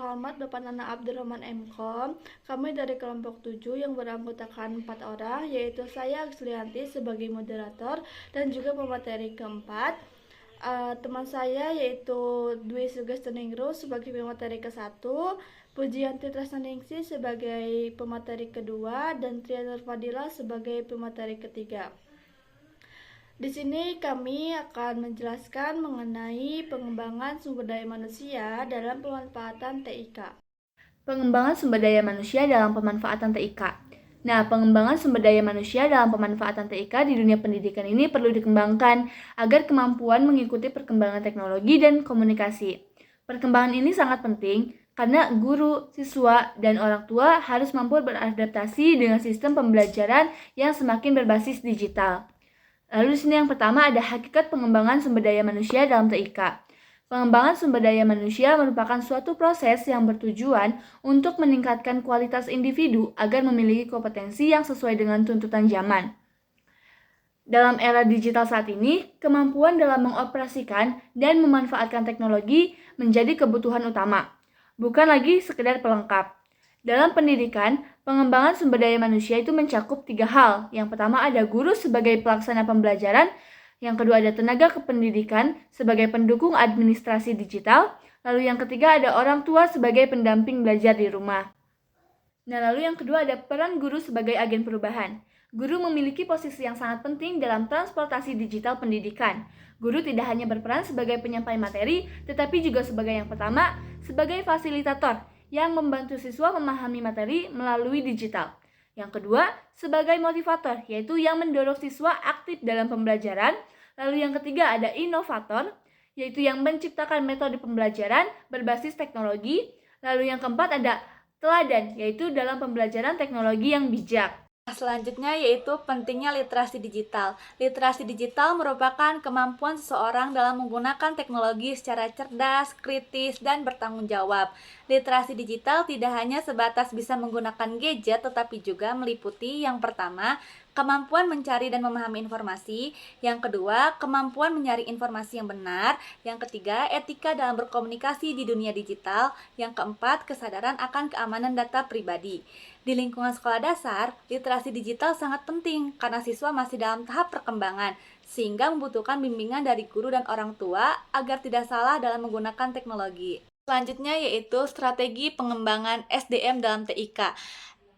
Hormat Bapak Nana Abdurrahman MKom. Kami dari kelompok 7 yang beranggotakan 4 orang, yaitu saya Agslianti sebagai moderator dan juga pemateri keempat. Teman saya yaitu Dwi Sugestuningru sebagai pemateri ke-1, Pujianti Tresnaningsih sebagai pemateri kedua, dan Trianur Fadila sebagai pemateri ketiga. Di sini kami akan menjelaskan mengenai pengembangan sumber daya manusia dalam pemanfaatan TIK. Pengembangan sumber daya manusia dalam pemanfaatan TIK. Nah, pengembangan sumber daya manusia dalam pemanfaatan TIK di dunia pendidikan ini perlu dikembangkan agar kemampuan mengikuti perkembangan teknologi dan komunikasi. Perkembangan ini sangat penting karena guru, siswa, dan orang tua harus mampu beradaptasi dengan sistem pembelajaran yang semakin berbasis digital. Lalu di sini yang pertama ada hakikat pengembangan sumber daya manusia dalam TIK. Pengembangan sumber daya manusia merupakan suatu proses yang bertujuan untuk meningkatkan kualitas individu agar memiliki kompetensi yang sesuai dengan tuntutan zaman. Dalam era digital saat ini, kemampuan dalam mengoperasikan dan memanfaatkan teknologi menjadi kebutuhan utama, bukan lagi sekedar pelengkap. Dalam pendidikan, pengembangan sumber daya manusia itu mencakup 3 hal. Yang pertama ada guru sebagai pelaksana pembelajaran, yang kedua ada tenaga kependidikan sebagai pendukung administrasi digital, lalu yang ketiga ada orang tua sebagai pendamping belajar di rumah. Nah, lalu yang kedua ada peran guru sebagai agen perubahan. Guru memiliki posisi yang sangat penting dalam transportasi digital pendidikan. Guru tidak hanya berperan sebagai penyampai materi, tetapi juga sebagai yang pertama, sebagai fasilitator yang membantu siswa memahami materi melalui digital. Yang kedua, sebagai motivator, yaitu yang mendorong siswa aktif dalam pembelajaran. Lalu yang ketiga ada inovator, yaitu yang menciptakan metode pembelajaran berbasis teknologi. Lalu yang keempat ada teladan, yaitu dalam pembelajaran teknologi yang bijak. Selanjutnya yaitu pentingnya literasi digital. Literasi digital merupakan kemampuan seseorang dalam menggunakan teknologi secara cerdas, kritis, dan bertanggung jawab. Literasi digital tidak hanya sebatas bisa menggunakan gadget, tetapi juga meliputi yang pertama, kemampuan mencari dan memahami informasi. Yang kedua, kemampuan menyaring informasi yang benar. Yang ketiga, etika dalam berkomunikasi di dunia digital. Yang keempat, kesadaran akan keamanan data pribadi. Di lingkungan sekolah dasar, literasi digital sangat penting karena siswa masih dalam tahap perkembangan, sehingga membutuhkan bimbingan dari guru dan orang tua agar tidak salah dalam menggunakan teknologi. Selanjutnya yaitu strategi pengembangan SDM dalam TIK.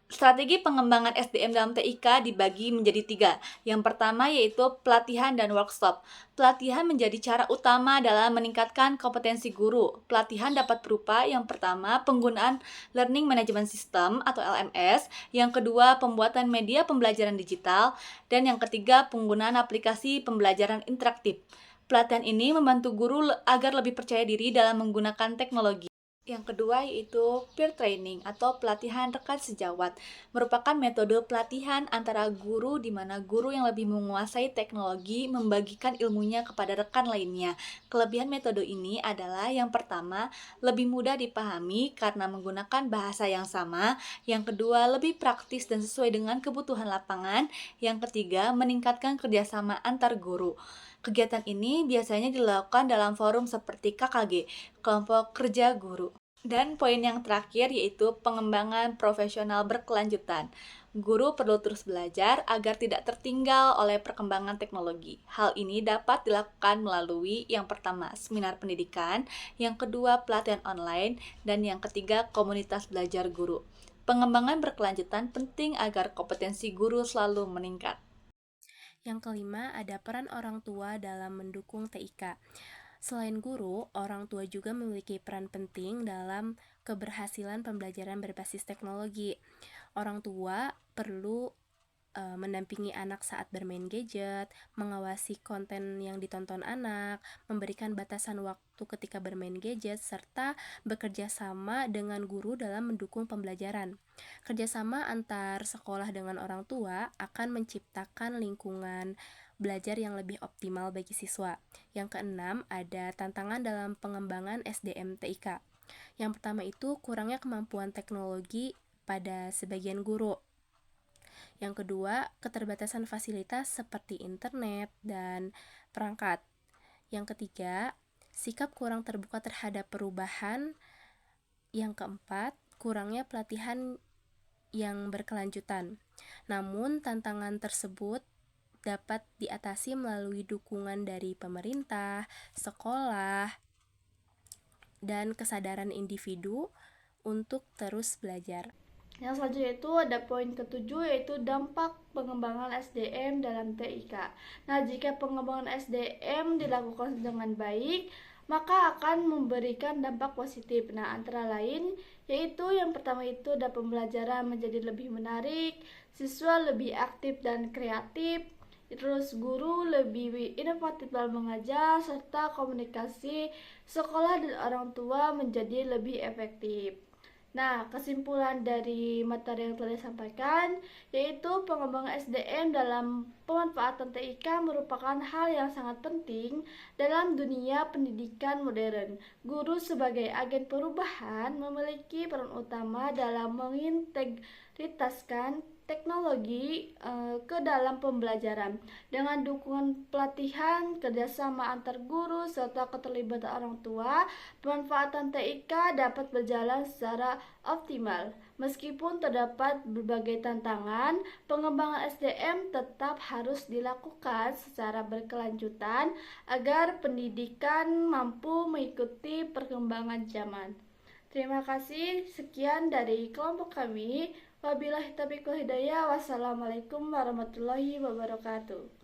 Strategi pengembangan SDM dalam TIK dibagi menjadi 3. Yang pertama yaitu pelatihan dan workshop. Pelatihan menjadi cara utama dalam meningkatkan kompetensi guru. Pelatihan dapat berupa yang pertama penggunaan Learning Management System atau LMS, yang kedua pembuatan media pembelajaran digital, dan yang ketiga penggunaan aplikasi pembelajaran interaktif. Pelatihan ini membantu guru agar lebih percaya diri dalam menggunakan teknologi. Yang kedua yaitu peer training atau pelatihan rekan sejawat. Merupakan metode pelatihan antara guru di mana guru yang lebih menguasai teknologi membagikan ilmunya kepada rekan lainnya. Kelebihan metode ini adalah yang pertama, lebih mudah dipahami karena menggunakan bahasa yang sama. Yang kedua, lebih praktis dan sesuai dengan kebutuhan lapangan. Yang ketiga, meningkatkan kerjasama antar guru. Kegiatan ini biasanya dilakukan dalam forum seperti KKG, kelompok kerja guru. Dan poin yang terakhir yaitu pengembangan profesional berkelanjutan. Guru perlu terus belajar agar tidak tertinggal oleh perkembangan teknologi. Hal ini dapat dilakukan melalui yang pertama, seminar pendidikan, yang kedua, pelatihan online, dan yang ketiga, komunitas belajar guru. Pengembangan berkelanjutan penting agar kompetensi guru selalu meningkat. Yang kelima, ada peran orang tua dalam mendukung TIK. Selain guru, orang tua juga memiliki peran penting dalam keberhasilan pembelajaran berbasis teknologi. Orang tua perlu mendampingi anak saat bermain gadget, mengawasi konten yang ditonton anak, memberikan batasan waktu ketika bermain gadget, serta bekerja sama dengan guru dalam mendukung pembelajaran. Kerjasama antar sekolah dengan orang tua akan menciptakan lingkungan belajar yang lebih optimal bagi siswa. Yang keenam, ada tantangan dalam pengembangan SDM TIK. Yang pertama itu kurangnya kemampuan teknologi pada sebagian guru. Yang kedua, keterbatasan fasilitas seperti internet dan perangkat. Yang ketiga, sikap kurang terbuka terhadap perubahan Yang keempat, kurangnya pelatihan yang berkelanjutan. Namun, tantangan tersebut dapat diatasi melalui dukungan dari pemerintah, sekolah, dan kesadaran individu untuk terus belajar. Yang selanjutnya itu ada poin ketujuh, yaitu dampak pengembangan SDM dalam TIK. Nah, jika pengembangan SDM dilakukan dengan baik, maka akan memberikan dampak positif. Nah, antara lain yaitu yang pertama itu dapat pembelajaran menjadi lebih menarik, siswa lebih aktif dan kreatif, terus guru lebih inovatif dalam mengajar, serta komunikasi sekolah dan orang tua menjadi lebih efektif. Nah, kesimpulan dari materi yang telah disampaikan yaitu pengembangan SDM dalam pemanfaatan TIK merupakan hal yang sangat penting dalam dunia pendidikan modern. Guru sebagai agen perubahan memiliki peran utama dalam mengintegritaskan teknologi ke dalam pembelajaran. Dengan dukungan pelatihan, kerjasama antar guru, serta keterlibatan orang tua, pemanfaatan TIK dapat berjalan secara optimal. Meskipun terdapat berbagai tantangan, pengembangan SDM tetap harus dilakukan secara berkelanjutan agar pendidikan mampu mengikuti perkembangan zaman. Terima kasih, sekian dari kelompok kami. Wabillahi taufiq wal hidayah. Wassalamualaikum warahmatullahi wabarakatuh.